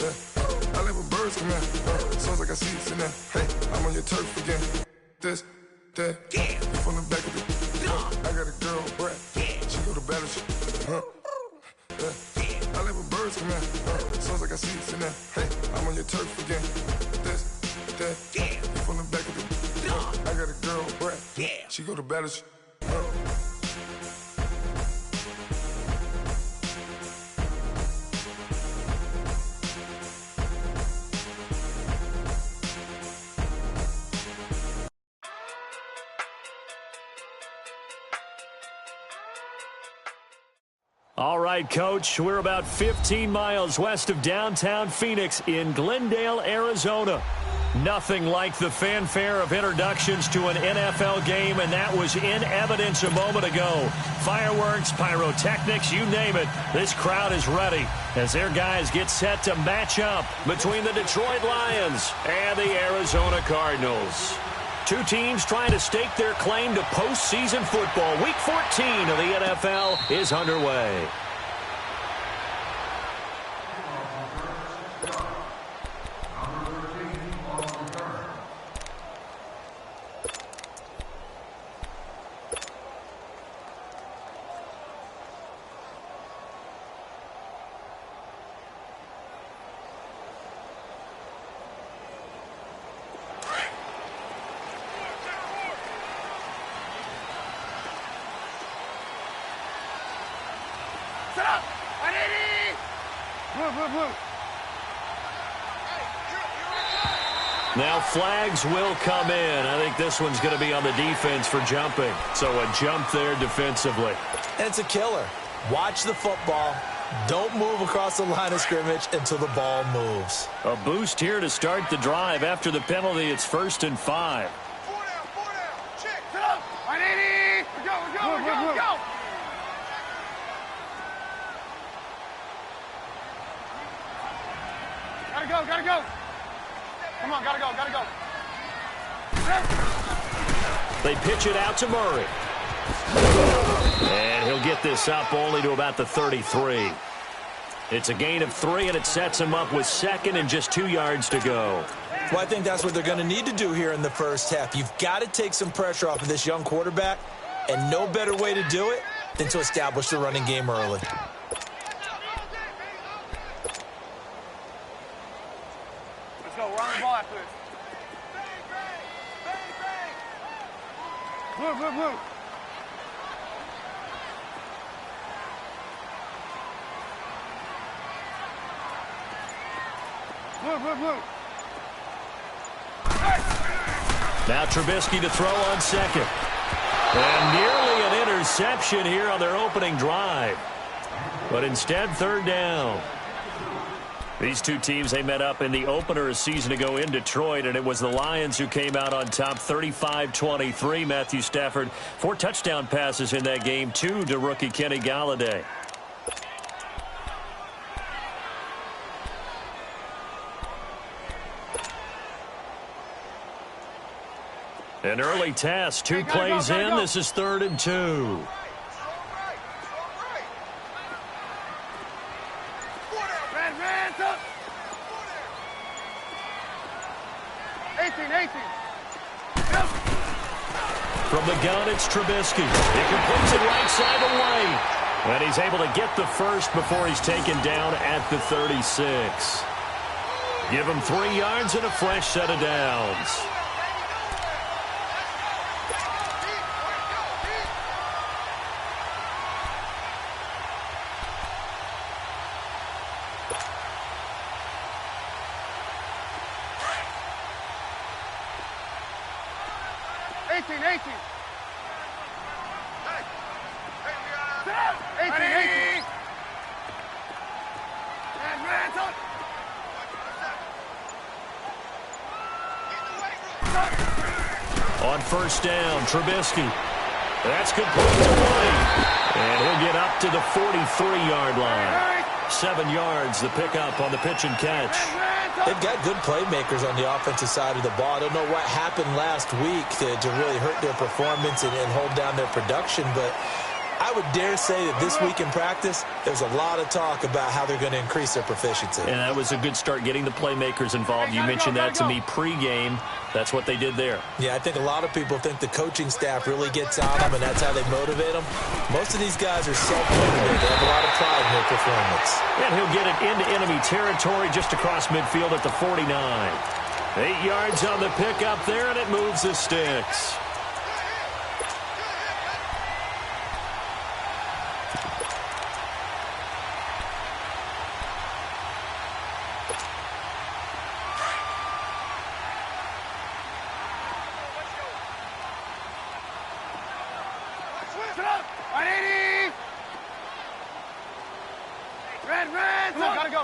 Yeah. I live with birds come in. Sounds like I see it in there. Hey, I'm on your turf again. This, that, yeah. You from the back of the. I got a girl, Brad. She go to battle. Yeah. I live with birds come in. Sounds like I see it in there. Hey, I'm on your turf again. This, that, yeah. You from the back of the. I got a girl, Brad. She go to battle. All right, Coach, we're about 15 miles west of downtown Phoenix in Glendale, Arizona. Nothing like the fanfare of introductions to an NFL game, and that was in evidence a moment ago. Fireworks, pyrotechnics, you name it. This crowd is ready as their guys get set to match up between the Detroit Lions and the Arizona Cardinals. Two teams trying to stake their claim to postseason football. Week 14 of the NFL is underway. Now flags will come in. I think this one's going to be on the defense for jumping. So a jump there defensively. It's a killer. Watch the football. Don't move across the line of scrimmage until the ball moves. A boost here to start the drive. After the penalty, it's 1st and 5. 4 down. Check. Sit up. 180. Go. Gotta go. Come on, gotta go. They pitch it out to Murray. And he'll get this up only to about the 33. It's a gain of 3, and it sets him up with 2nd and just 2 yards to go. Well, I think that's what they're going to need to do here in the first half. You've got to take some pressure off of this young quarterback, and no better way to do it than to establish the running game early. Let's go. We're on the ball after this. Move. Move. Now Trubisky to throw on 2nd. And nearly an interception here on their opening drive. But instead, 3rd down. These two teams, they met up in the opener a season ago in Detroit, and it was the Lions who came out on top 35-23. Matthew Stafford, 4 touchdown passes in that game, 2 to rookie Kenny Golladay. An early test, 2 plays in. This is 3rd and 2. 18. From the gun, it's Trubisky. He completes it right side away. And he's able to get the first before he's taken down at the 36. Give him 3 yards and a fresh set of downs. On 1st down, Trubisky. That's complete to White. And he'll get up to the 43-yard line. 7 yards, the pickup on the pitch and catch. They've got good playmakers on the offensive side of the ball. I don't know what happened last week to really hurt their performance and hold down their production, but I would dare say that this week in practice, there's a lot of talk about how they're going to increase their proficiency. And that was a good start getting the playmakers involved. You mentioned that to me pregame. That's what they did there. Yeah, I think a lot of people think the coaching staff really gets on them, and that's how they motivate them. Most of these guys are self-motivated. They have a lot of pride in their performance. And he'll get it into enemy territory just across midfield at the 49. 8 yards on the pickup there, and it moves the sticks.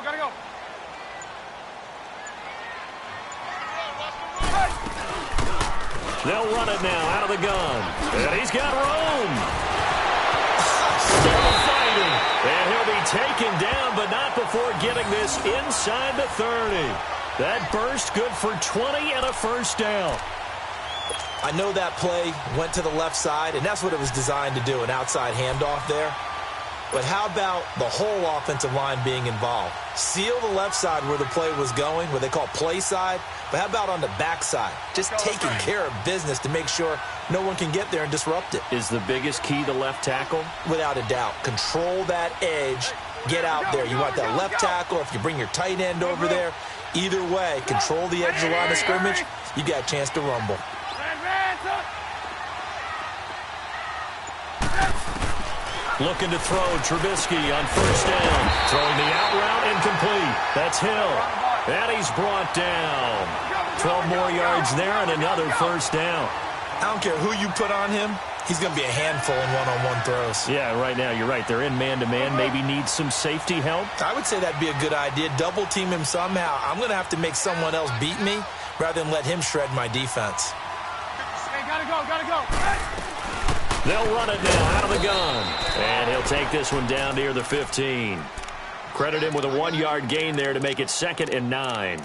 Gotta go. They'll run it now out of the gun. And he's got room. Still fighting. And he'll be taken down, but not before getting this inside the 30. That burst good for 20 and a first down. I know that play went to the left side, and that's what it was designed to do, an outside handoff there. But how about the whole offensive line being involved? Seal the left side where the play was going, what they call play side. But how about on the back side? Just taking care of business to make sure no one can get there and disrupt it. Is the biggest key the left tackle? Without a doubt. Control that edge. Get out there. You want that left tackle. If you bring your tight end over there, either way, control the edge of the line of scrimmage. You got a chance to rumble. Looking to throw, Trubisky on first down. Throwing the out route, incomplete. That's Hill. And he's brought down. 12 more yards there and another first down. I don't care who you put on him. He's going to be a handful in one-on-one throws. Yeah, right now, you're right. They're in man-to-man. Maybe needs some safety help. I would say that'd be a good idea. Double-team him somehow. I'm going to have to make someone else beat me rather than let him shred my defense. Hey, gotta go. They'll run it now out of the gun. And he'll take this one down near the 15. Credit him with a 1-yard gain there to make it 2nd and 9.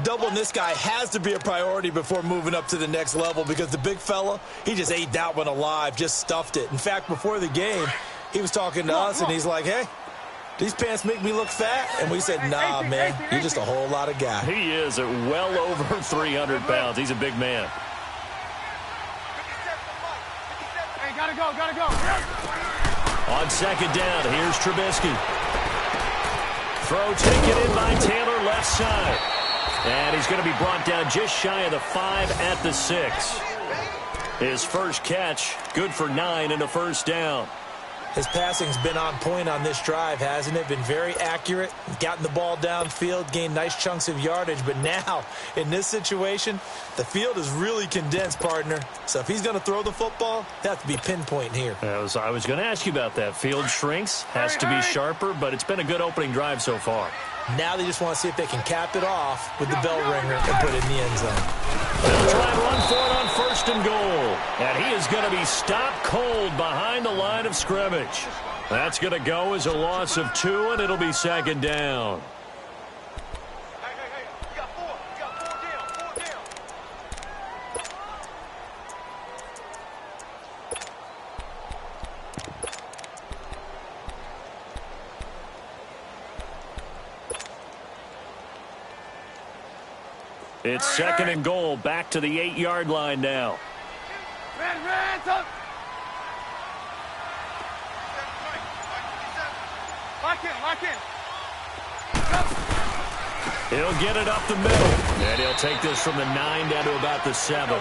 Doubling this guy has to be a priority before moving up to the next level because the big fella, he just ate that one alive, just stuffed it. In fact, before the game, he was talking to us, and he's like, hey, these pants make me look fat? And we said, nah, man, you're just a whole lot of guy. He is at well over 300 pounds. He's a big man. Gotta go. On second down, here's Trubisky. Throw taken in by Taylor, left side. And he's going to be brought down just shy of the 5 at the 6. His first catch, good for 9 and a first down. His passing's been on point on this drive, hasn't it? Been very accurate, gotten the ball downfield, gained nice chunks of yardage. But now, in this situation, the field is really condensed, partner. So if he's going to throw the football, it has to be pinpoint here. I was going to ask you about that. Field shrinks, has to be sharper, but it's been a good opening drive so far. Now they just want to see if they can cap it off with the bell ringer and put it in the end zone. They'll try and run for it on 1st and goal. And he is going to be stopped cold behind the line of scrimmage. That's going to go as a loss of 2, and it'll be 2nd down. Hey, you got 4 down. It's 2nd and goal, back to the 8-yard line now. Red, up. Lock in. He'll get it up the middle. And he'll take this from the 9 down to about the 7.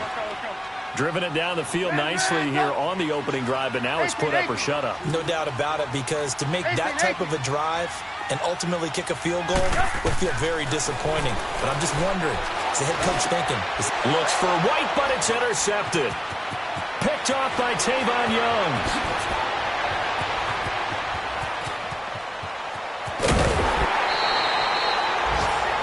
Driven it down the field nicely here on the opening drive, but now it's put up or shut up. No doubt about it, because to make that type of a drive and ultimately kick a field goal would feel very disappointing. But I'm just wondering, is the head coach thinking? Looks for White, but it's intercepted. Picked off by Tavon Young.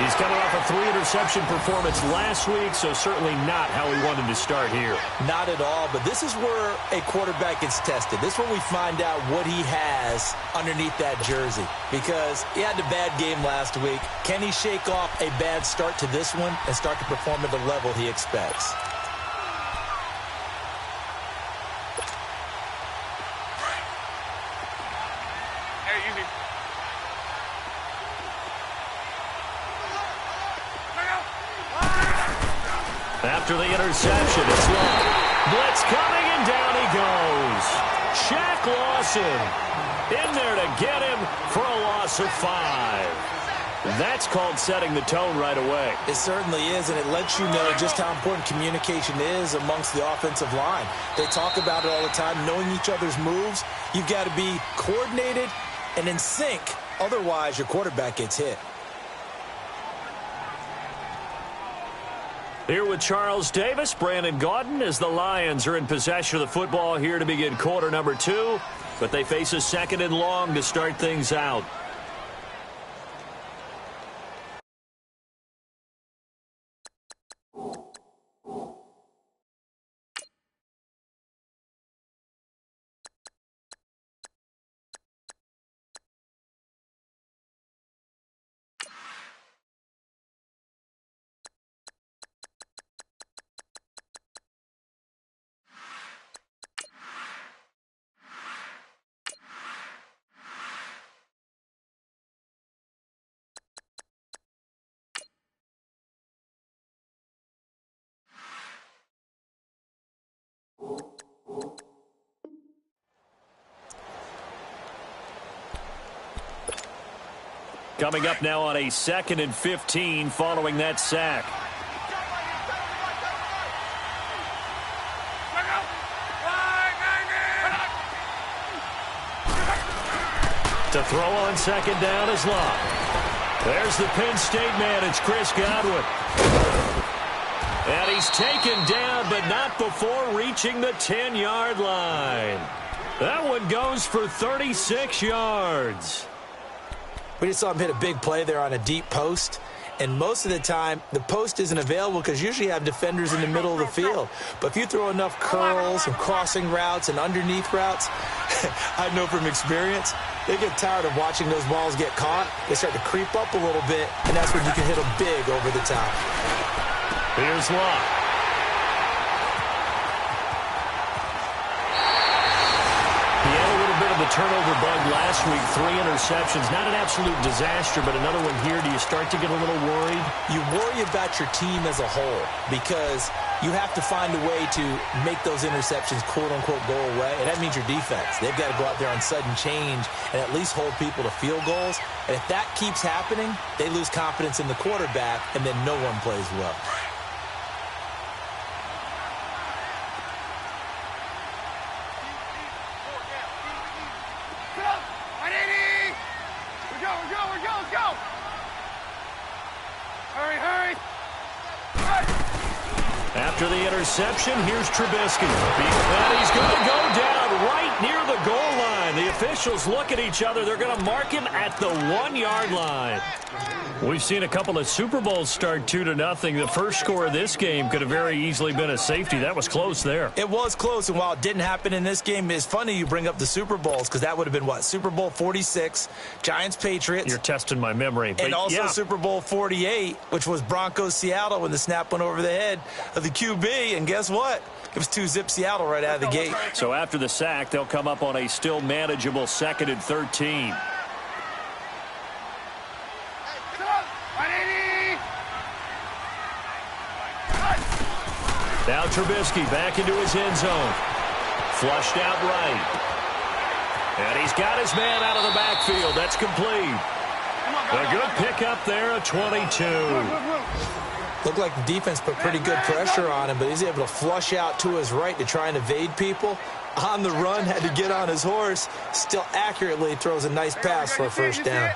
He's coming off a 3-interception performance last week, so certainly not how he wanted to start here. Not at all, but this is where a quarterback gets tested. This is where we find out what he has underneath that jersey, because he had a bad game last week. Can he shake off a bad start to this one and start to perform at the level he expects? After the interception, it's long. Blitz coming, and down he goes. Shaq Lawson in there to get him for a loss of 5. That's called setting the tone right away. It certainly is, and it lets you know just how important communication is amongst the offensive line. They talk about it all the time, knowing each other's moves. You've got to be coordinated and in sync. Otherwise, your quarterback gets hit. Here with Charles Davis, Brandon Gaudin, as the Lions are in possession of the football here to begin quarter number 2. But they face a 2nd and long to start things out. Coming up now on a 2nd and 15 following that sack. To throw on 2nd down is Locke. There's the Penn State man. It's Chris Godwin. And he's taken down, but not before reaching the 10-yard line. That one goes for 36 yards. We just saw him hit a big play there on a deep post. And most of the time, the post isn't available because usually you have defenders in the middle of the field. But if you throw enough curls and crossing routes and underneath routes, I know from experience, they get tired of watching those balls get caught. They start to creep up a little bit, and that's when you can hit them big over the top. Here's Locke. The turnover bug last week, 3 interceptions. Not an absolute disaster, but another one here. Do you start to get a little worried? You worry about your team as a whole because you have to find a way to make those interceptions, quote-unquote, go away, and that means your defense. They've got to go out there on sudden change and at least hold people to field goals. And if that keeps happening, they lose confidence in the quarterback, and then no one plays well. After the interception, here's Trubisky. And he's going to go down right near the goal line. The officials look at each other. They're going to mark him at the 1-yard line. We've seen a couple of Super Bowls start 2-0. The first score of this game could have very easily been a safety. That was close there. It was close, and while it didn't happen in this game, it's funny you bring up the Super Bowls because that would have been, what, Super Bowl 46, Giants-Patriots. You're testing my memory. And also yeah. Super Bowl 48, which was Broncos-Seattle when the snap went over the head of the QB, and guess what? It was 2-zip Seattle right out of the gate. So after the sack, they'll come up on a still manageable 2nd and 13. Now Trubisky back into his end zone. Flushed out right. And he's got his man out of the backfield. That's complete. A good pickup there at 22. Looked like the defense put pretty good pressure on him, but he's able to flush out to his right to try and evade people. On the run, had to get on his horse. Still accurately throws a nice pass for a first down.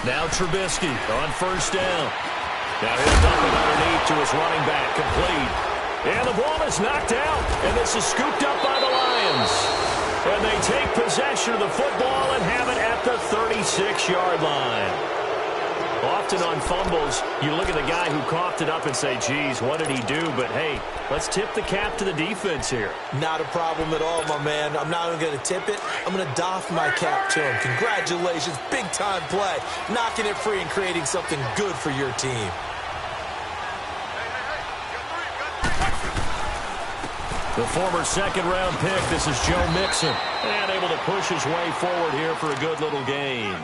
Now Trubisky on first down. Now he'll dump it underneath to his running back, complete. And the ball is knocked out, and this is scooped up by the Lions. And they take possession of the football and have it at the 36-yard line. Often on fumbles, you look at the guy who coughed it up and say, geez, what did he do? But, hey, let's tip the cap to the defense here. Not a problem at all, my man. I'm not even going to tip it. I'm going to doff my cap to him. Congratulations. Big-time play. Knocking it free and creating something good for your team. The former second-round pick, this is Joe Mixon. And able to push his way forward here for a good little gain.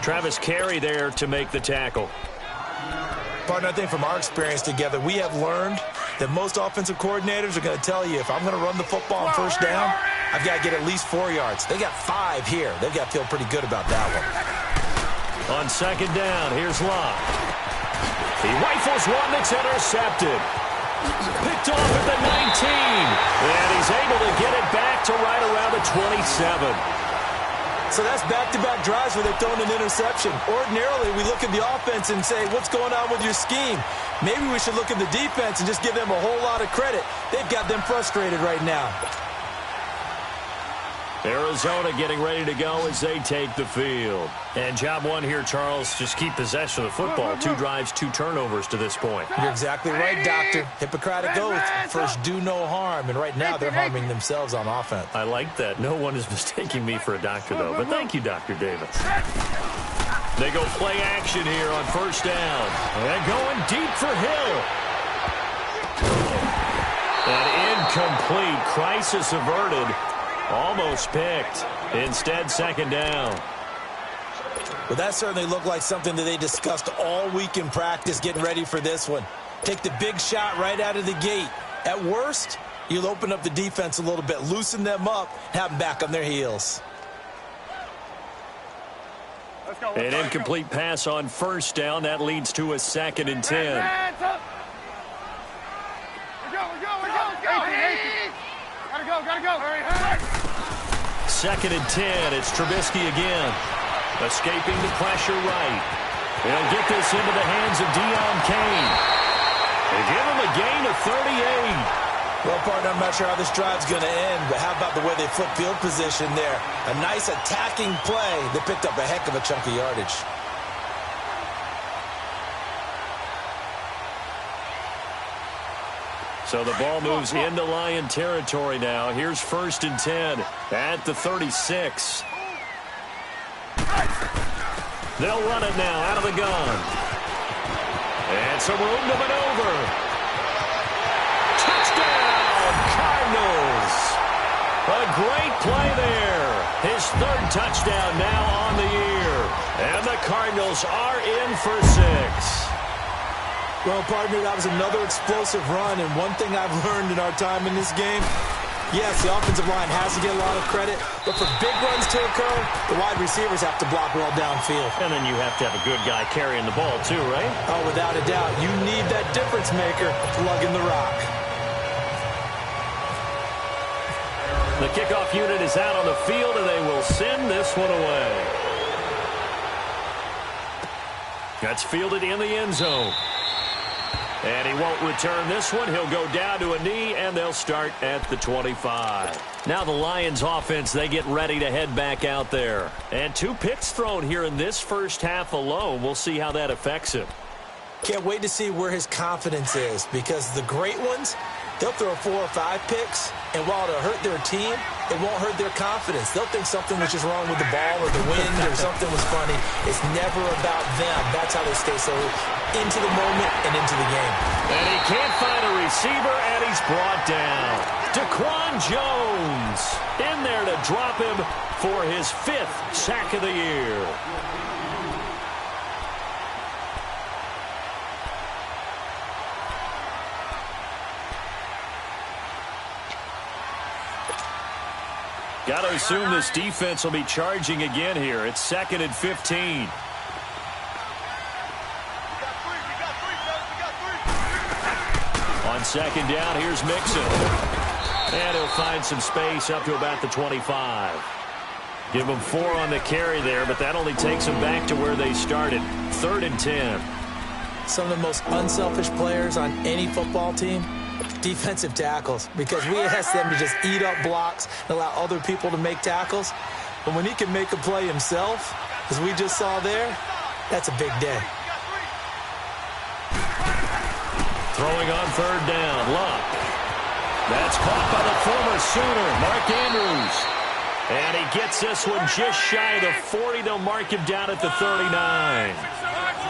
Travis Carey there to make the tackle. Partner, I think from our experience together, we have learned that most offensive coordinators are going to tell you, if I'm going to run the football on first down, I've got to get at least 4 yards. They got 5 here. They've got to feel pretty good about that one. On second down, here's Locke. He rifles one that's intercepted. Picked off at the 19. And he's able to get it back to right around the 27. So that's back-to-back drives where they've thrown an interception. Ordinarily, we look at the offense and say, what's going on with your scheme? Maybe we should look at the defense and just give them a whole lot of credit. They've got them frustrated right now. Arizona getting ready to go as they take the field. And job one here, Charles, just keep possession of the football. 2 drives, 2 turnovers to this point. You're exactly right, Doctor. Hippocratic oath. First, do no harm. And right now, they're harming themselves on offense. I like that. No one is mistaking me for a doctor, though. But thank you, Dr. Davis. They go play action here on first down. And going deep for Hill. An incomplete. Crisis averted. Almost picked. Instead, second down. Well, that certainly looked like something that they discussed all week in practice getting ready for this one. Take the big shot right out of the gate. At worst, you'll open up the defense a little bit, loosen them up, have them back on their heels. An incomplete pass on first down. That leads to a 2nd and 10. Let's go. Gotta go. Hurry. 2nd and 10. It's Trubisky again. Escaping the pressure right. They'll get this into the hands of Deion Kane. They give him a gain of 38. Well, partner, I'm not sure how this drive's going to end, but how about the way they flip field position there? A nice attacking play that picked up a heck of a chunk of yardage. So the ball moves into Lion territory now. Here's 1st and 10 at the 36. They'll run it now out of the gun. And some room to maneuver. Touchdown, Cardinals. A great play there. His 3rd touchdown now on the year. And the Cardinals are in for 6. Well, partner, that was another explosive run, and one thing I've learned in our time in this game, yes, the offensive line has to get a lot of credit, but for big runs to occur, the wide receivers have to block well downfield. And then you have to have a good guy carrying the ball too, right? Oh, without a doubt. You need that difference maker lugging the rock. The kickoff unit is out on the field, and they will send this one away. That's fielded in the end zone. And he won't return this one. He'll go down to a knee, and they'll start at the 25. Now the Lions offense, they get ready to head back out there. And 2 picks thrown here in this first half alone. We'll see how that affects him. Can't wait to see where his confidence is, because the great ones, they'll throw 4 or 5 picks, and while it'll hurt their team, it won't hurt their confidence. They'll think something was just wrong with the ball or the wind or something was funny. It's never about them. That's how they stay so into the moment and into the game. And he can't find a receiver, and he's brought down. Daquan Jones in there to drop him for his 5th sack of the year. Got to assume this defense will be charging again here. It's 2nd and 15. On second down, here's Mixon. And he'll find some space up to about the 25. Give them 4 on the carry there, but that only takes them back to where they started. 3rd and 10. Some of the most unselfish players on any football team, defensive tackles, because we ask them to just eat up blocks and allow other people to make tackles. But when he can make a play himself, as we just saw there, that's a big day. Throwing on 3rd down, Luck. That's caught by the former Sooner, Mark Andrews. And he gets this one just shy of the 40. They'll mark him down at the 39.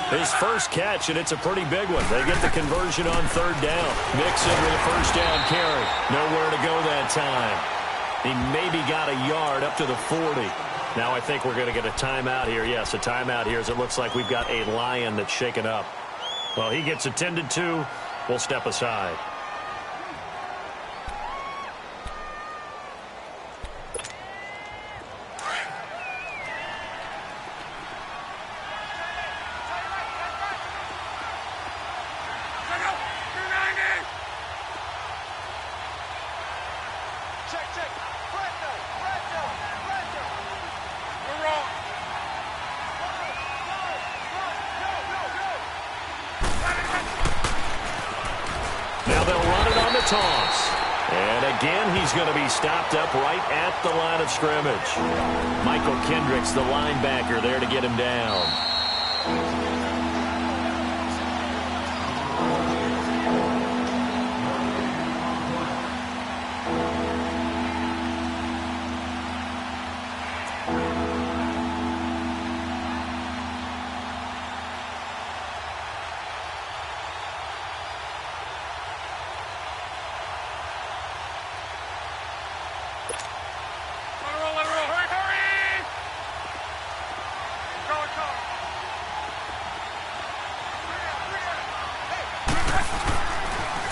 His first catch, and it's a pretty big one. They get the conversion on third down. Mixon with a first down carry. Nowhere to go that time. He maybe got a yard up to the 40. Now I think we're going to get a timeout here. Yes, a timeout here as it looks like we've got a Lion that's shaken up. Well, he gets attended to. We'll step aside. Toss. And again, he's going to be stopped up right at the line of scrimmage. Michael Kendricks, the linebacker, there to get him down.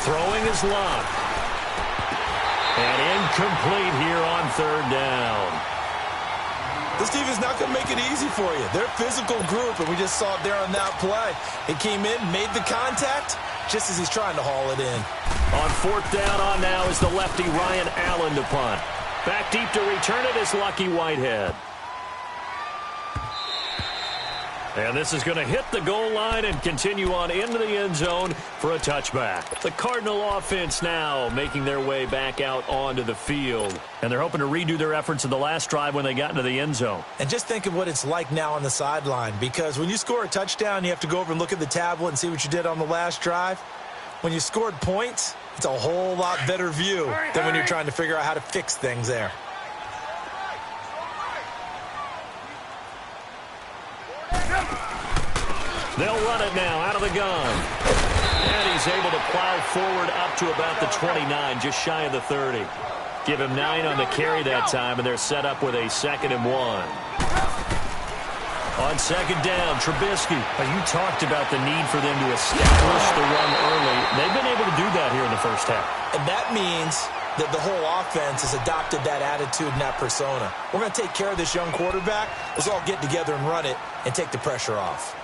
Throwing his luck. And incomplete here on third down. This defense not going to make it easy for you. They're a physical group, and we just saw it there on that play. He came in, made the contact, just as he's trying to haul it in. On fourth down on now is the lefty Ryan Allen to punt. Back deep to return it is Lucky Whitehead. And this is going to hit the goal line and continue on into the end zone for a touchback. The Cardinal offense now making their way back out onto the field. And they're hoping to redo their efforts in the last drive when they got into the end zone. And just think of what it's like now on the sideline, because when you score a touchdown, you have to go over and look at the tablet and see what you did on the last drive. When you scored points, it's a whole lot better view than when you're trying to figure out how to fix things there. They'll run it now out of the gun. And he's able to plow forward up to about the 29, just shy of the 30. Give him 9 on the carry that time, and they're set up with a 2nd and 1. On second down, Trubisky. You talked about the need for them to establish the run early. They've been able to do that here in the first half. And that means that the whole offense has adopted that attitude and that persona. We're going to take care of this young quarterback. Let's all get together and run it and take the pressure off.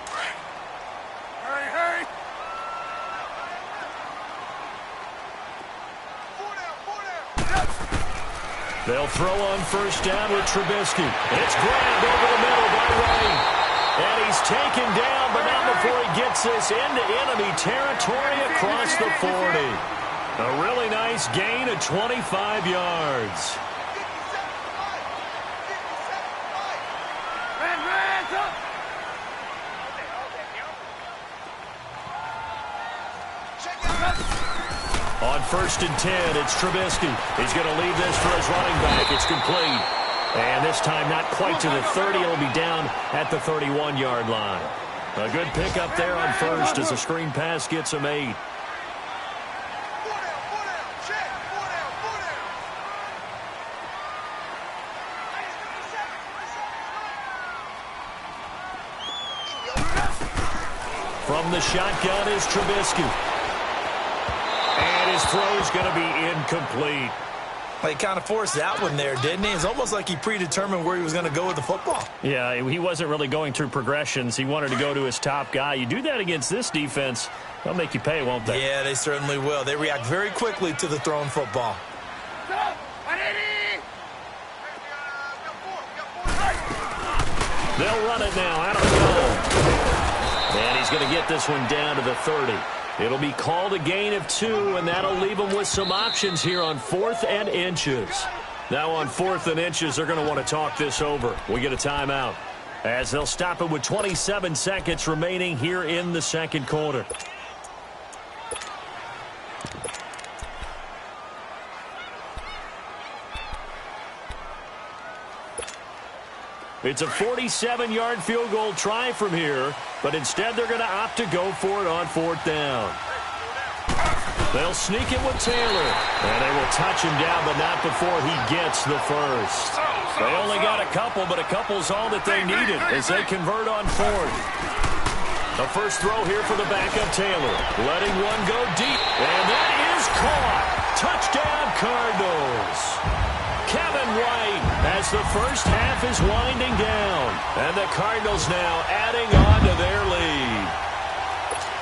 They'll throw on first down with Trubisky. It's grabbed over the middle by Wright. And he's taken down, but not before he gets this into enemy territory across the 40. A really nice gain of 25 yards. On 1st and 10, it's Trubisky. He's going to leave this for his running back. It's complete. And this time not quite to the 30. It'll be down at the 31-yard line. A good pickup there on first as the screen pass gets him 8. From the shotgun is Trubisky. And his throw's going to be incomplete. Well, he kind of forced that one there, didn't he? It's almost like he predetermined where he was going to go with the football. Yeah, he wasn't really going through progressions. He wanted to go to his top guy. You do that against this defense, they'll make you pay, won't they? Yeah, they certainly will. They react very quickly to the thrown football. They'll run it now out of the goal. And he's going to get this one down to the 30. It'll be called a gain of 2, and that'll leave them with some options here on 4th and inches. Now on 4th and inches, they're going to want to talk this over. We get a timeout as they'll stop it with 27 seconds remaining here in the second quarter. It's a 47-yard field goal try from here, but instead they're going to opt to go for it on 4th down. They'll sneak it with Taylor, and they will touch him down, but not before he gets the first. They only got a couple, but a couple's all that they needed as they convert on 4th. The first throw here for the backup Taylor, letting one go deep, and that is caught. Touchdown, Cardinals. Kevin White as the first half is winding down, and the Cardinals now adding on to their lead.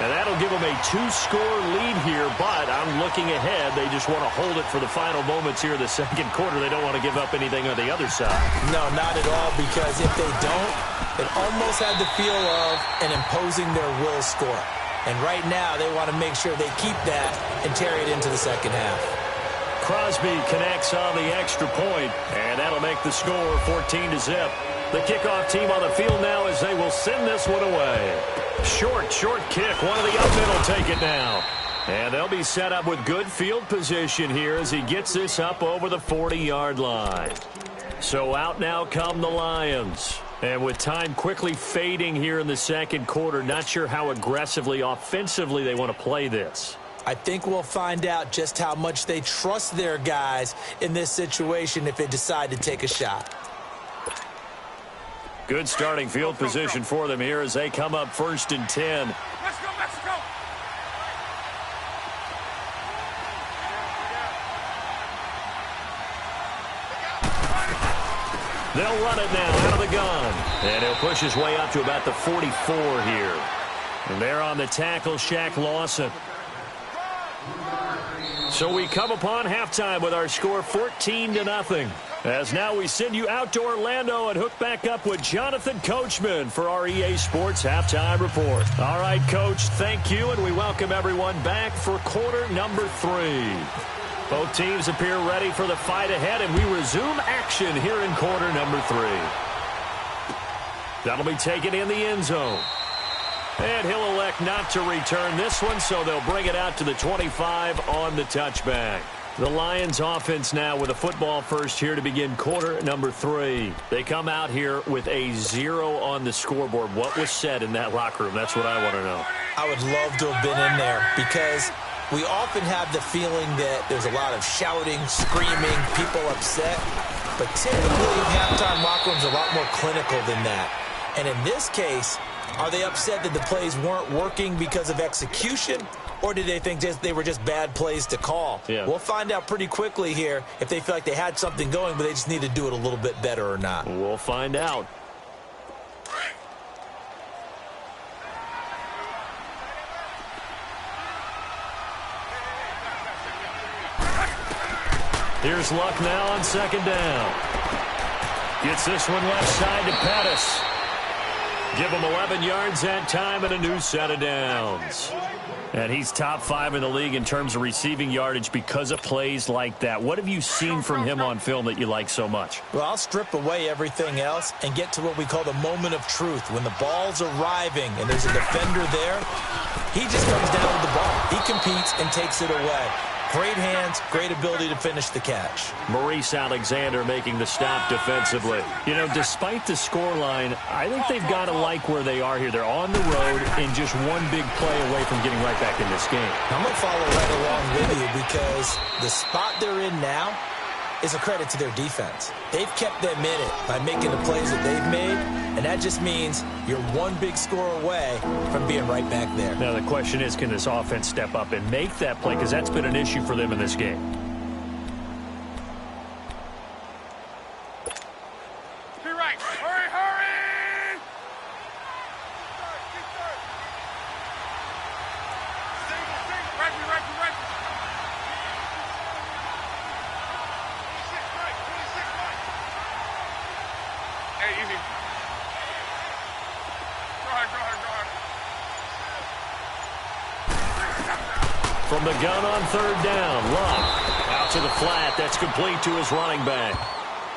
And that'll give them a 2-score lead here, but I'm looking ahead. They just want to hold it for the final moments here in the second quarter. They don't want to give up anything on the other side. No, not at all, because if they don't, it almost had the feel of an imposing their will score. And right now, they want to make sure they keep that and carry it into the second half. Crosby connects on the extra point, and that'll make the score 14-0. The kickoff team on the field now as they will send this one away. Short kick. One of the up men will take it now. And they'll be set up with good field position here as he gets this up over the 40-yard line. So out now come the Lions. And with time quickly fading here in the second quarter, not sure how aggressively, offensively they want to play this. I think we'll find out just how much they trust their guys in this situation if they decide to take a shot. Good starting field position for them here as they come up 1st and 10. Let's go, Mexico! They'll run it now out of the gun. And he'll push his way up to about the 44 here. And they're on the tackle, Shaq Lawson. So we come upon halftime with our score 14-0. As now we send you out to Orlando and hook back up with Jonathan Coachman for our EA Sports Halftime Report. All right, Coach, thank you, and we welcome everyone back for quarter number 3. Both teams appear ready for the fight ahead, and we resume action here in quarter number 3. That'll be taken in the end zone. And he'll elect not to return this one, so they'll bring it out to the 25 on the touchback. The Lions offense now with a football first here to begin quarter number 3. They come out here with a 0 on the scoreboard. What was said in that locker room? That's what I want to know. I would love to have been in there because we often have the feeling that there's a lot of shouting, screaming, people upset. But typically, halftime locker rooms are a lot more clinical than that. And in this case, are they upset that the plays weren't working because of execution? Or did they think they were just bad plays to call? Yeah. We'll find out pretty quickly here if they feel like they had something going, but they just need to do it a little bit better or not. We'll find out. Here's Luck now on 2nd down. Gets this one left side to Pettis. Give him 11 yards that time and a new set of downs. And he's top 5 in the league in terms of receiving yardage because of plays like that. What have you seen from him on film that you like so much? Well, I'll strip away everything else and get to what we call the moment of truth. When the ball's arriving and there's a defender there, he just comes down with the ball. He competes and takes it away. Great hands, great ability to finish the catch. Maurice Alexander making the stop defensively. You know, despite the scoreline, I think they've got to like where they are here. They're on the road and just one big play away from getting right back in this game. I'm going to follow right along with you because the spot they're in now is a credit to their defense. They've kept them in it by making the plays that they've made, and that just means you're one big score away from being right back there. Now the question is, can this offense step up and make that play? Because that's been an issue for them in this game. Be right. Hurry, hurry! Right. Hey, easy. Go ahead. From the gun on 3rd down, Luck out to the flat. That's complete to his running back.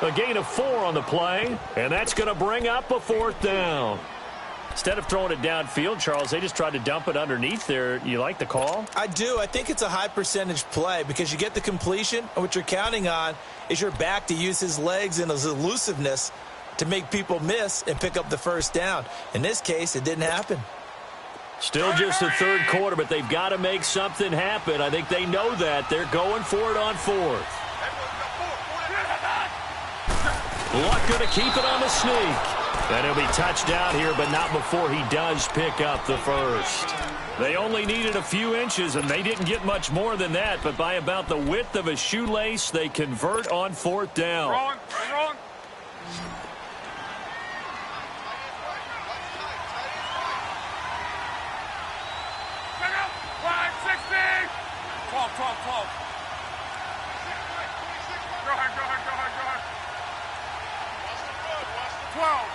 A gain of 4 on the play, and that's going to bring up a 4th down. Instead of throwing it downfield, Charles, they just tried to dump it underneath there. You like the call? I do. I think it's a high percentage play because you get the completion, and what you're counting on is your back to use his legs and his elusiveness to make people miss and pick up the first down. In this case, it didn't happen. Still just the third quarter, but they've got to make something happen. I think they know that. They're going for it on fourth. Luck going to keep it on the sneak. And he'll be touched out here, but not before he does pick up the first. They only needed a few inches, and they didn't get much more than that, but by about the width of a shoelace, they convert on fourth down. Wrong. Check out. 560. 12. Go ahead. 12.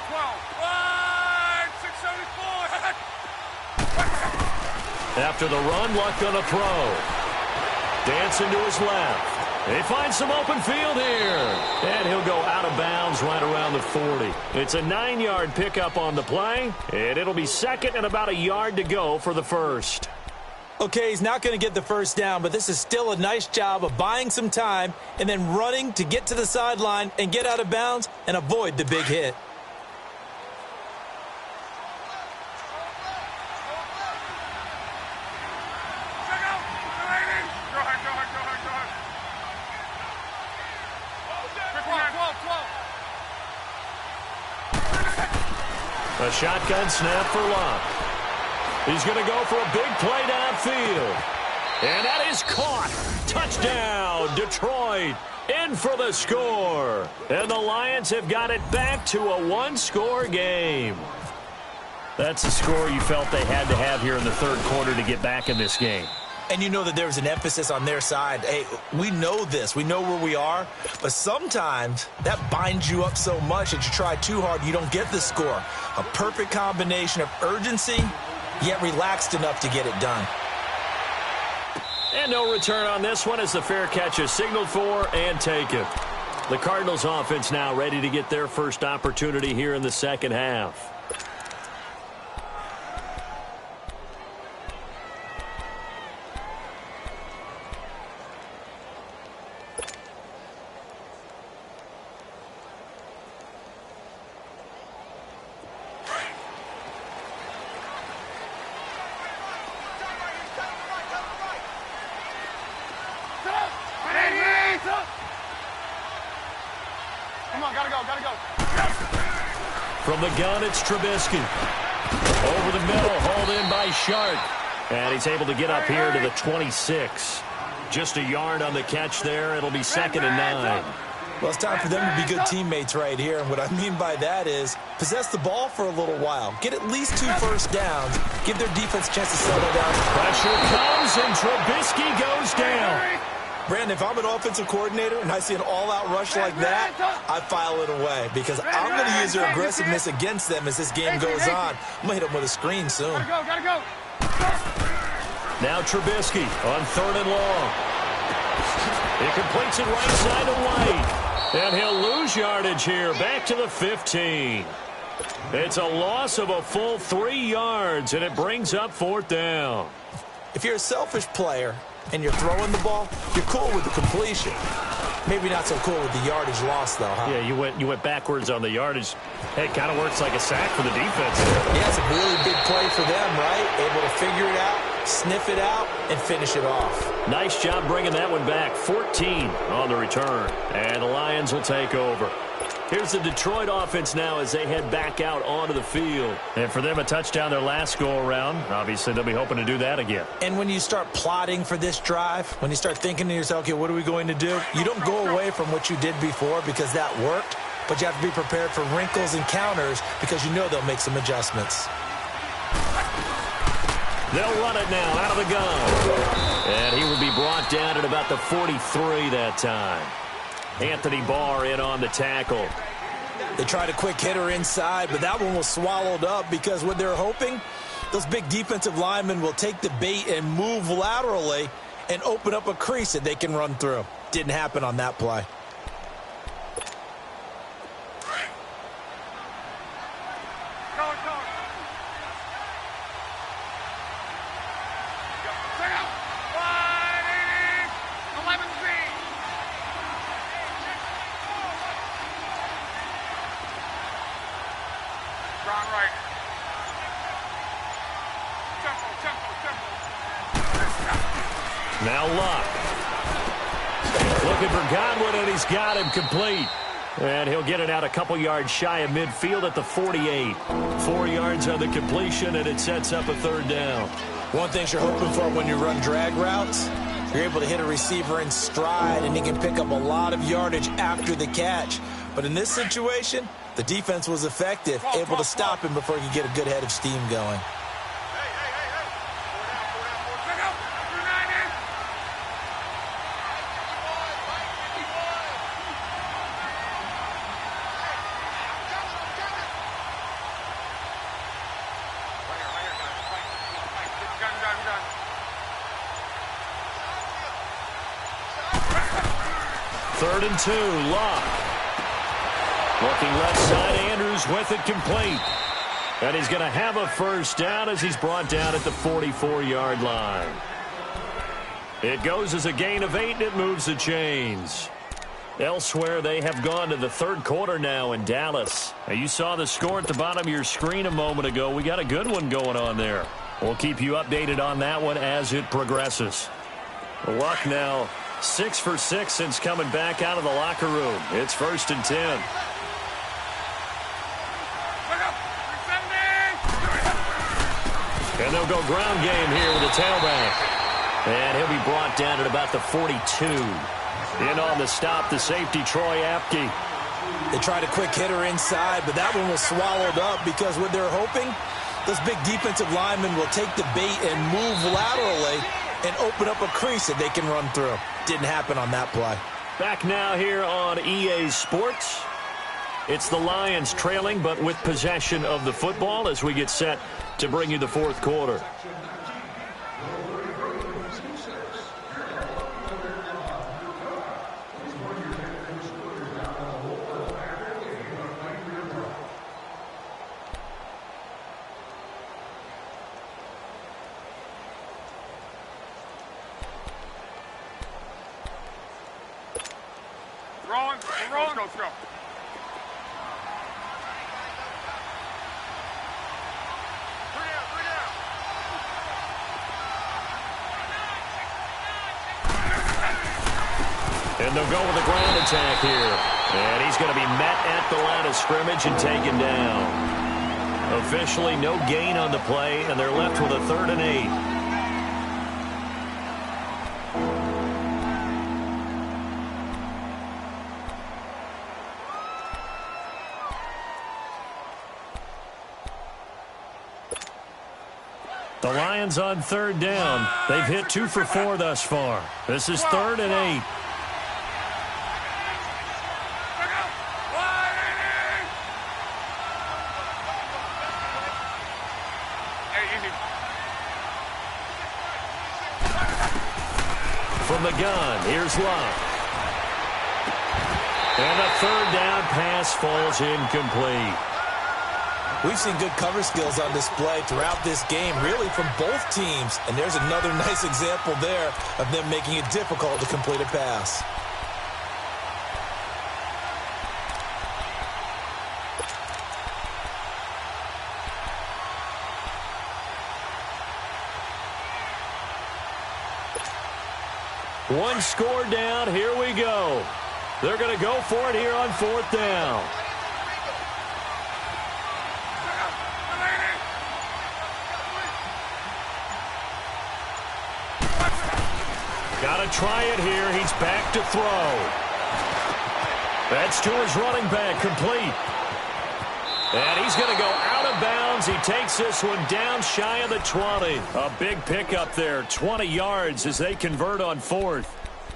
674. After the run, Luck on a throw. Dancing to his left. They find some open field here. And he'll go out of bounds right around the 40. It's a 9-yard pickup on the play, and it'll be second and about a yard to go for the first. Okay, he's not going to get the first down, but this is still a nice job of buying some time and then running to get to the sideline and get out of bounds and avoid the big hit. Check out. 280. Go ahead. 12. A shotgun snap for Luck. He's going to go for a big play downfield. And that is caught. Touchdown, Detroit. In for the score. And the Lions have got it back to a one-score game. That's the score you felt they had to have here in the third quarter to get back in this game. And you know that there was an emphasis on their side. Hey, we know this. We know where we are. But sometimes that binds you up so much that you try too hard, you don't get the score. A perfect combination of urgency, yet relaxed enough to get it done. And no return on this one as the fair catch is signaled for and taken. The Cardinals offense now ready to get their first opportunity here in the second half. Come on, gotta go. From the gun, it's Trubisky. Over the middle, hauled in by Sharp. And he's able to get up here to the 26. Just a yard on the catch there. It'll be second and 9. Well, it's time for them to be good teammates right here. And what I mean by that is possess the ball for a little while. Get at least 2 first downs. Give their defense a chance to settle down. Pressure comes, and Trubisky goes down. Brandon, if I'm an offensive coordinator and I see an all-out rush like that, I file it away because I'm going to use their aggressiveness against them as this game goes on. I'm going to hit them with a screen soon. Gotta go. Now Trubisky on third and long. He completes it right side to White. And he'll lose yardage here, back to the 15. It's a loss of a full 3 yards, and it brings up fourth down. If you're a selfish player and you're throwing the ball, you're cool with the completion. Maybe not so cool with the yardage loss, though, huh? Yeah, you went backwards on the yardage. Hey, it kind of works like a sack for the defense. Yeah, it's a really big play for them, right? Able to figure it out, sniff it out, and finish it off. Nice job bringing that one back. 14 on the return. And the Lions will take over. Here's the Detroit offense now as they head back out onto the field. And for them, a touchdown their last go-around. Obviously, they'll be hoping to do that again. And when you start plotting for this drive, when you start thinking to yourself, okay, what are we going to do? You don't go away from what you did before because that worked, but you have to be prepared for wrinkles and counters because you know they'll make some adjustments. They'll run it now out of the gun. And he will be brought down at about the 43 that time. Anthony Barr in on the tackle. They tried a quick hitter inside, but that one was swallowed up because what they're hoping, those big defensive linemen will take the bait and move laterally and open up a crease that they can run through. Didn't happen on that play. Now Luck. Looking for Godwin, and he's got him complete. And he'll get it out a couple yards shy of midfield at the 48. 4 yards on the completion, and it sets up a third down. One thing you're hoping for when you run drag routes, you're able to hit a receiver in stride, and he can pick up a lot of yardage after the catch. But in this situation, the defense was effective, able to stop him before he could get a good head of steam going. Third and 2, Luck. Looking left side, Andrews with it complete. And he's going to have a first down as he's brought down at the 44-yard line. It goes as a gain of 8, and it moves the chains. Elsewhere, they have gone to the third quarter now in Dallas. Now, you saw the score at the bottom of your screen a moment ago. We got a good one going on there. We'll keep you updated on that one as it progresses. Luck now 6 for 6 since coming back out of the locker room. It's 1st and 10. And they'll go ground game here with the tailback. And he'll be brought down at about the 42. In on the stop, the safety, Troy Apke. They tried a quick hitter inside, but that one was swallowed up because what they're hoping, those big defensive linemen will take the bait and move laterally and open up a crease that they can run through. Didn't happen on that play. Back now here on EA Sports. It's the Lions trailing, but with possession of the football as we get set to bring you the fourth quarter. Let's go. And they'll go with the ground attack here. And he's going to be met at the line of scrimmage and taken down. Officially no gain on the play, and they're left with a 3rd and 8. The Lions on 3rd down. They've hit 2 for 4 thus far. This is 3rd and 8. From the gun, here's Luck. And a 3rd down pass falls incomplete. We've seen good cover skills on display throughout this game, really from both teams. And there's another nice example there of them making it difficult to complete a pass. One score down. Here we go. They're going to go for it here on 4th down. Got to try it here. He's back to throw. That's to his running back, complete. And he's going to go out of bounds. He takes this one down shy of the 20. A big pickup there, 20 yards as they convert on 4th.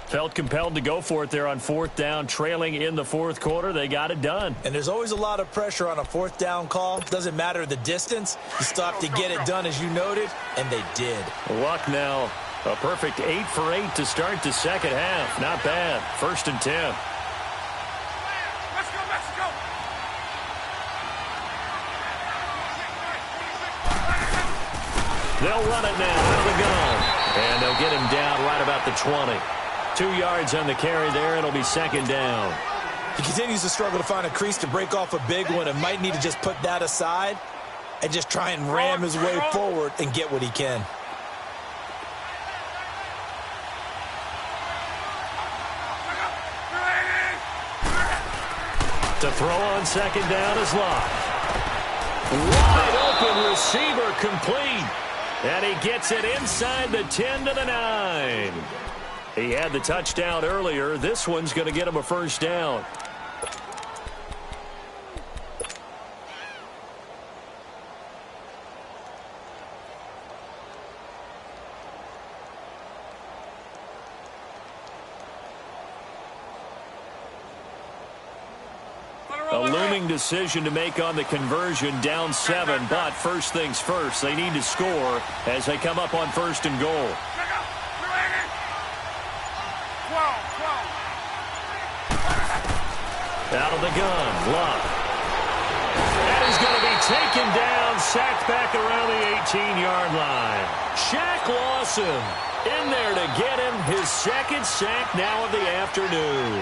Felt compelled to go for it there on 4th down, trailing in the 4th quarter. They got it done. And there's always a lot of pressure on a 4th down call. Doesn't matter the distance. You stop to get it done, as you noted, and they did. Luck now. A perfect 8 for 8 to start the second half. Not bad. 1st and 10. Let's go, Mexico! They'll run it now out of the gun. And they'll get him down right about the 20. 2 yards on the carry there. It'll be 2nd down. He continues to struggle to find a crease to break off a big one and might need to just put that aside and just try and ram his way forward and get what he can. To throw on second down is Locke. Wide open receiver complete. And he gets it inside the 10 to the 9. He had the touchdown earlier. This one's going to get him a first down. A looming decision to make on the conversion, down 7, but first things first, they need to score as they come up on first and goal. Out of the gun, Love. And he's going to be taken down, sacked back around the 18-yard line. Shaq Lawson in there to get him his second sack now of the afternoon.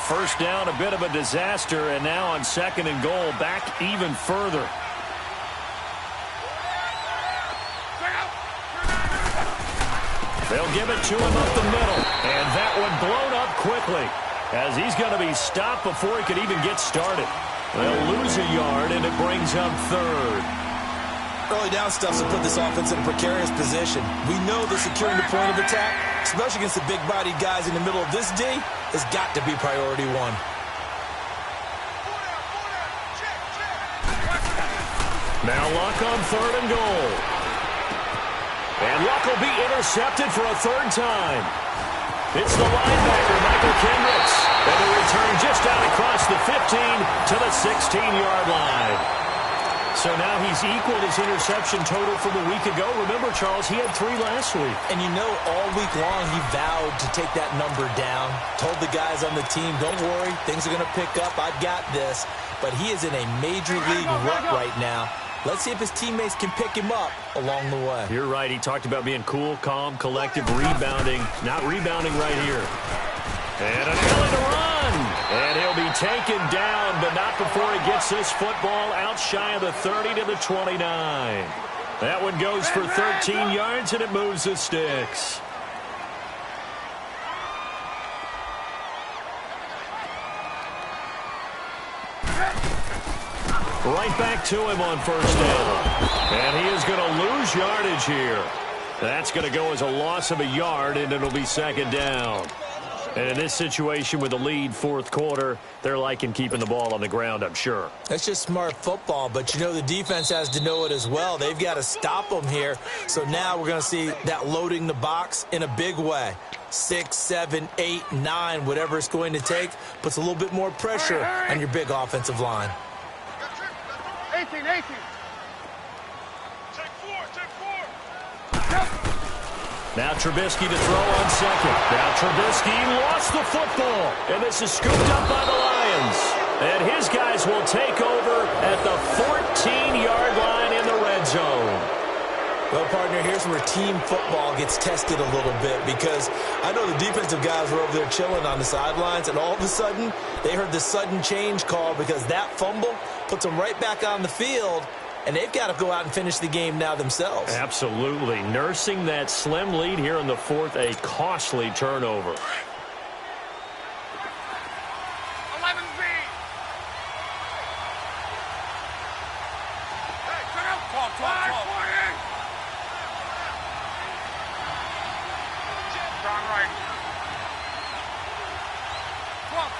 First down, a bit of a disaster, and now on second and goal, back even further. They'll give it to him up the middle, and that one blown up quickly as he's going to be stopped before he could even get started. They'll lose a yard, and it brings up third. Early down stuff to put this offense in a precarious position. We know that securing the point of attack, especially against the big-bodied guys in the middle of this D, has got to be priority one. Now Luck on third and goal. And Luck will be intercepted for a third time. It's the linebacker, Michael Kendricks. And a return just out across the 15 to the 16-yard line. So now he's equaled his interception total from a week ago. Remember, Charles, he had 3 last week. And you know, all week long he vowed to take that number down. Told the guys on the team, don't worry, things are going to pick up. I've got this. But he is in a major league rut right now. Let's see if his teammates can pick him up along the way. You're right. He talked about being cool, calm, collective, rebounding. Not rebounding right here. And a belly to run. And he'll be taken down, but not before he gets this football out shy of the 30 to the 29. That one goes for 13 yards, and it moves the sticks. Right back to him on first down. And he is going to lose yardage here. That's going to go as a loss of a yard, and it'll be second down. And in this situation with the lead fourth quarter, they're liking keeping the ball on the ground, I'm sure. That's just smart football, but you know the defense has to know it as well. They've got to stop them here. So now we're going to see that loading the box in a big way. 6, 7, 8, 9, whatever it's going to take, puts a little bit more pressure on your big offensive line. 18. Take 4. Now Trubisky to throw on second. Now Trubisky lost the football. And this is scooped up by the Lions. And his guys will take over at the 14-yard line in the red zone. Well, partner, here's where team football gets tested a little bit because I know the defensive guys were over there chilling on the sidelines, and all of a sudden they heard the sudden change call because that fumble puts them right back on the field, and they've got to go out and finish the game now themselves. Absolutely. Nursing that slim lead here in the fourth, a costly turnover. 11B. Hey, turn out. 12. John Wright. 12.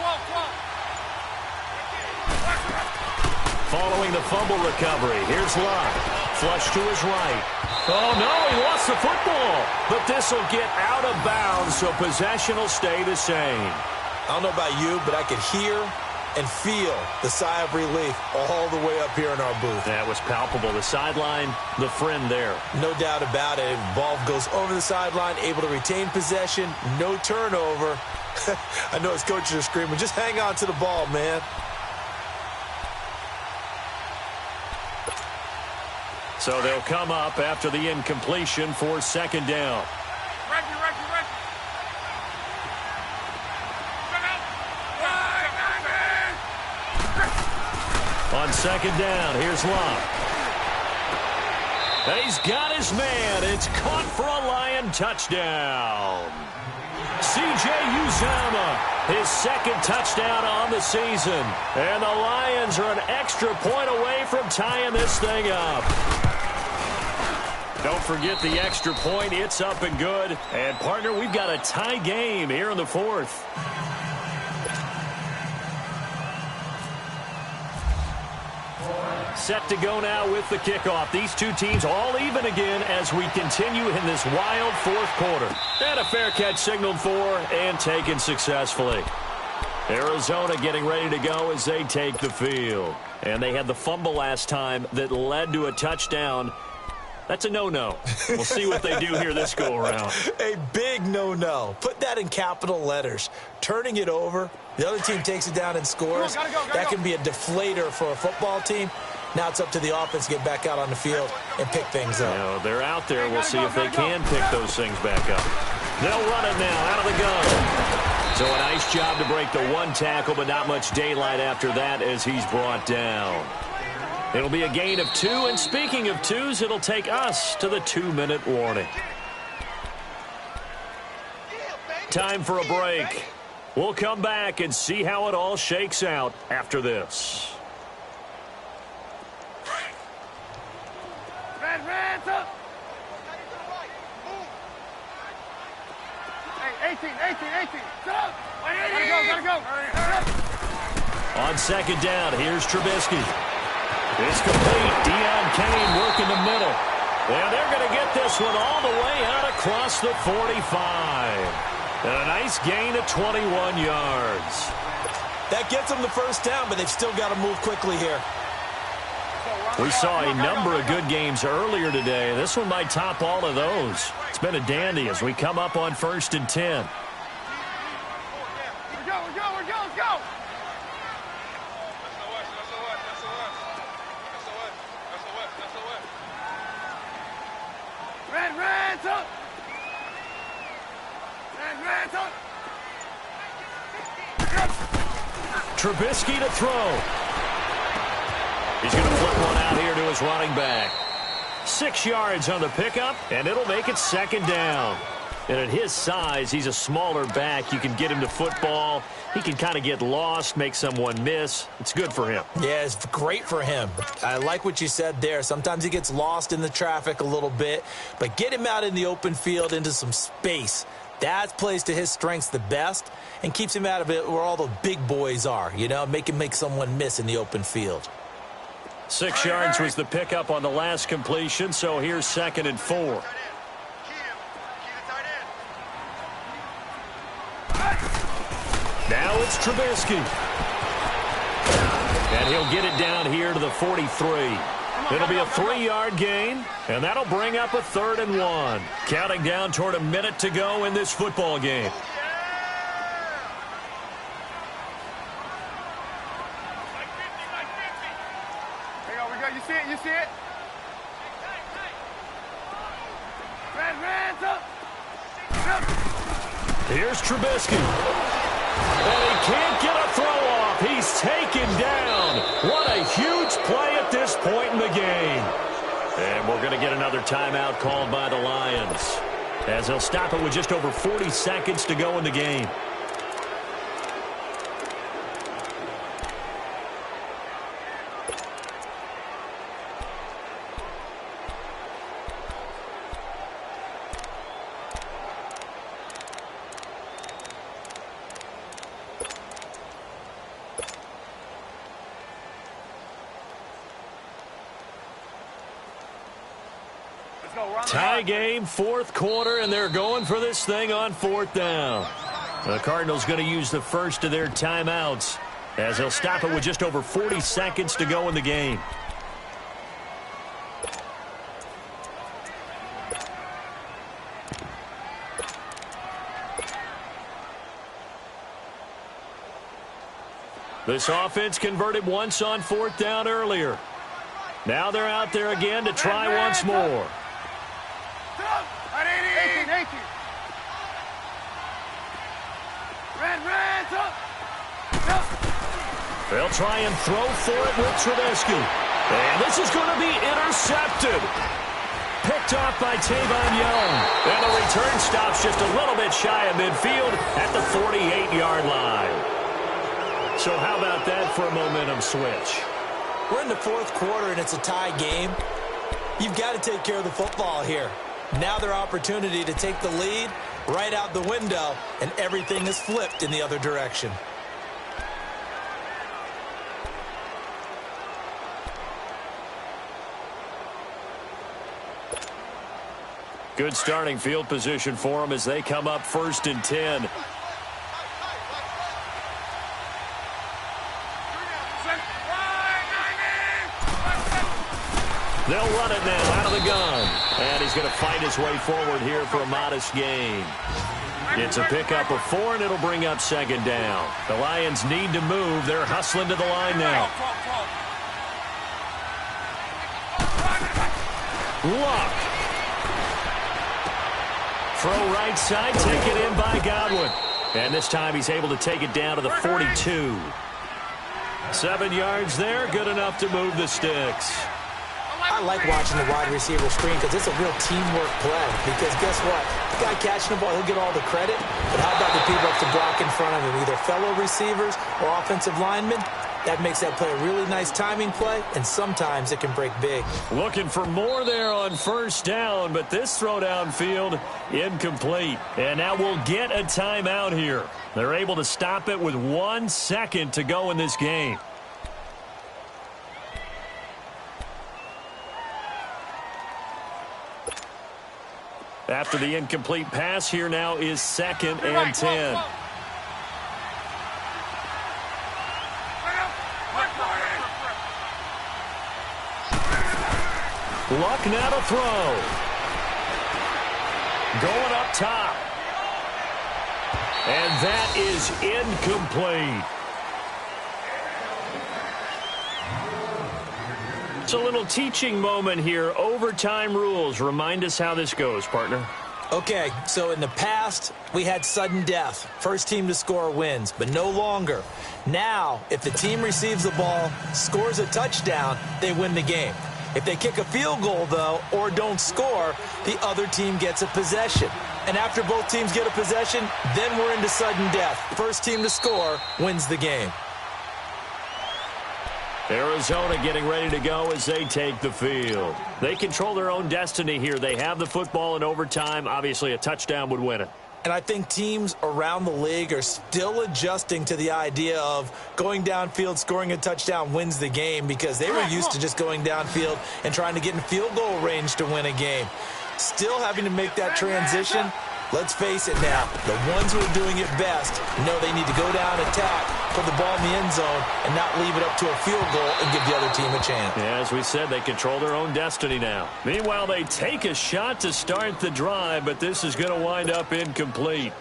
Following the fumble recovery, here's Locke. Flush to his right. Oh, no, he lost the football. But this will get out of bounds, so possession will stay the same. I don't know about you, but I could hear and feel the sigh of relief all the way up here in our booth. That was palpable. The sideline, the friend there. No doubt about it. Ball goes over the sideline, able to retain possession, no turnover. I know his coaches are screaming, just hang on to the ball, man. So they'll come up after the incompletion for second down. Reggie. On second down, here's Locke. And he's got his man. It's caught for a Lion touchdown. C.J. Uzomah, his second touchdown on the season. And the Lions are an extra point away from tying this thing up. Don't forget the extra point. It's up and good. And, partner, we've got a tie game here in the fourth. Set to go now with the kickoff. These two teams all even again as we continue in this wild fourth quarter. And a fair catch signaled for and taken successfully. Arizona getting ready to go as they take the field. And they had the fumble last time that led to a touchdown. That's a no-no. We'll see what they do here this go-around. A big no-no. Put that in capital letters. Turning it over, the other team takes it down and scores. That can be a deflator for a football team. Now it's up to the offense to get back out on the field and pick things up. You know, they're out there. We'll see if they can pick those things back up. They'll run it now out of the gun. So a nice job to break the one tackle, but not much daylight after that as he's brought down. It'll be a gain of 2, and speaking of 2s, it'll take us to the 2-minute warning. Time for a break. We'll come back and see how it all shakes out after this. Red, up. Hey, 18. Sit up. Gotta go. On second down, here's Trubisky. It's complete. Deion Kane working the middle. And they're going to get this one all the way out across the 45. And a nice gain of 21 yards. That gets them the first down, but they've still got to move quickly here. We saw a number of good games earlier today. This one might top all of those. It's been a dandy as we come up on 1st and 10. We're go. Let's go. Red, up. Red, up. Trubisky to throw. He's going to flip one out here to his running back. 6 yards on the pickup, and it'll make it second down. And at his size, he's a smaller back. You can get him to football. He can kind of get lost, make someone miss. It's good for him. Yeah, it's great for him. I like what you said there. Sometimes he gets lost in the traffic a little bit, but get him out in the open field into some space. That plays to his strengths the best and keeps him out of it where all the big boys are, you know, make someone miss in the open field. 6 yards was the pickup on the last completion, so here's 2nd and 4. Now it's Trubisky. And he'll get it down here to the 43. It'll be a 3-yard gain, and that'll bring up a 3rd and 1. Counting down toward a minute to go in this football game. You see it? Red, up. Here's Trubisky. And he can't get a throw off. He's taken down. What a huge play at this point in the game. And we're going to get another timeout called by the Lions, as they'll stop it with just over 40 seconds to go in the game. Tie game, 4th quarter, and they're going for this thing on 4th down. The Cardinals going to use the first of their timeouts, as they'll stop it with just over 40 seconds to go in the game. This offense converted once on 4th down earlier. Now they're out there again to try once more. 18. Red, up. They'll try and throw for it with Trubisky. And this is going to be intercepted. Picked Picked off by Tavon Young. And the return stops just a little bit shy of midfield at the 48-yard line. So how about that for a momentum switch? We're in the fourth quarter, and it's a tie game. You've got to take care of the football here. Now their opportunity to take the lead right out the window, and everything is flipped in the other direction. Good starting field position for them as they come up 1st and 10. They'll run it now out of the gun. And he's going to fight his way forward here for a modest gain. It's a pickup of 4, and it'll bring up 2nd down. The Lions need to move. They're hustling to the line now. Luck. Throw right side, taken in by Godwin. And this time he's able to take it down to the 42. 7 yards there, good enough to move the sticks. I like watching the wide receiver screen because it's a real teamwork play. Because guess what? The guy catching the ball, he'll get all the credit. But how about the people up to block in front of him, either fellow receivers or offensive linemen? That makes that play a really nice timing play, and sometimes it can break big. Looking for more there on 1st down, but this throw downfield incomplete. And now we'll get a timeout here. They're able to stop it with 1 second to go in this game. After the incomplete pass, here now is 2nd and 10. Luck now to throw. Going up top. And that is incomplete. It's a little teaching moment here. Overtime rules. Remind us how this goes, partner. Okay, so in the past, we had sudden death. First team to score wins, but no longer. Now, if the team receives the ball, scores a touchdown, they win the game. If they kick a field goal, though, or don't score, the other team gets a possession. And after both teams get a possession, then we're into sudden death. First team to score wins the game. Arizona getting ready to go as they take the field. They control their own destiny here. They have the football in overtime. Obviously, a touchdown would win it. And I think teams around the league are still adjusting to the idea of going downfield, scoring a touchdown wins the game, because they were used to just going downfield and trying to get in field goal range to win a game. Still having to make that transition. Let's face it now, the ones who are doing it best know they need to go down, attack, put the ball in the end zone, and not leave it up to a field goal and give the other team a chance. Yeah, as we said, they control their own destiny now. Meanwhile, they take a shot to start the drive, but this is going to wind up incomplete.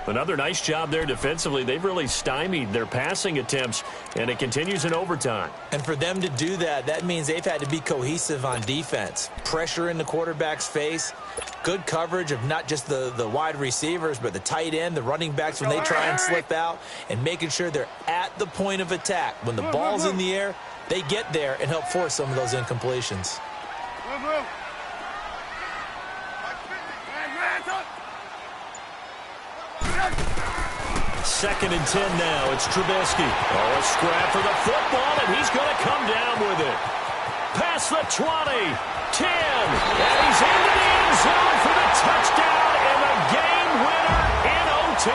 Another nice job there defensively. They've really stymied their passing attempts, and it continues in overtime. And for them to do that, that means they've had to be cohesive on defense. Pressure in the quarterback's face, good coverage of not just the wide receivers, but the tight end, the running backs when they try and slip out, and making sure they're at the point of attack. When the ball's in the air, they get there and help force some of those incompletions. Second and 10 now. It's Trubisky. Oh, a scrap for the football, and he's going to come down with it. Past the 20, 10, and he's into the end zone for the touchdown and the game winner in OT.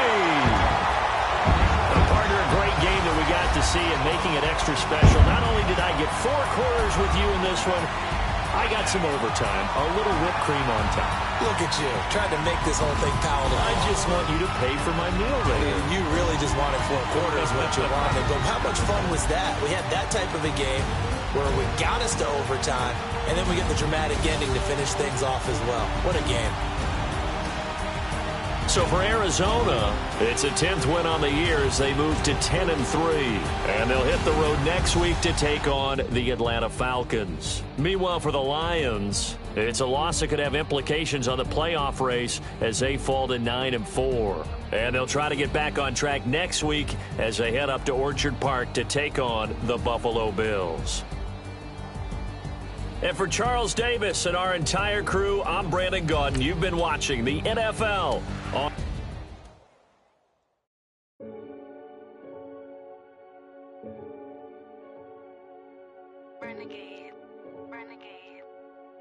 Partner, a great game that we got to see, and making it extra special. Not only did I get 4 quarters with you in this one, I got some overtime, a little whipped cream on top. Look at you, trying to make this whole thing palatable. I just want you to pay for my meal later. You really just wanted 4 quarters what you wanted. But how much fun was that? We had that type of a game where we got us to overtime, and then we get the dramatic ending to finish things off as well. What a game. So for Arizona, it's a 10th win on the year as they move to 10-3. And they'll hit the road next week to take on the Atlanta Falcons. Meanwhile, for the Lions, it's a loss that could have implications on the playoff race as they fall to 9-4. And they'll try to get back on track next week as they head up to Orchard Park to take on the Buffalo Bills. And for Charles Davis and our entire crew, I'm Brandon Gaudin. You've been watching the NFL on Renegade, renegade,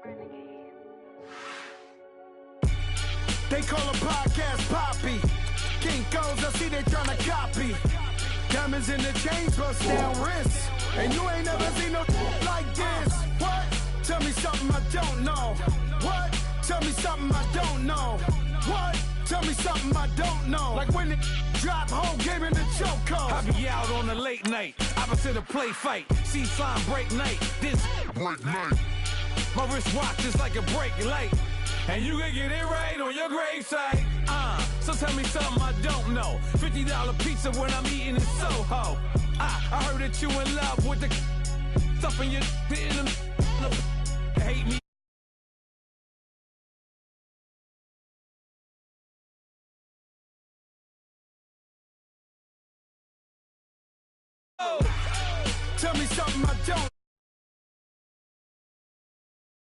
renegade. They call a podcast Poppy. Kinkos, I see they tryna copy. Diamonds in the chains, bust down wrists. And you ain't never seen no like this. What? Tell me something I don't know. What? Tell me something I don't know. What? Tell me something I don't know. Like when it drop, whole game in the chokehold. I be out on a late night, opposite a play fight. See sign break night, this Break night. my wrist watch is like a break light. And you can get it right on your gravesite. So tell me something I don't know. $50 pizza when I'm eating in Soho. I heard that you in love with the stuff in your hate me. Tell me something I don't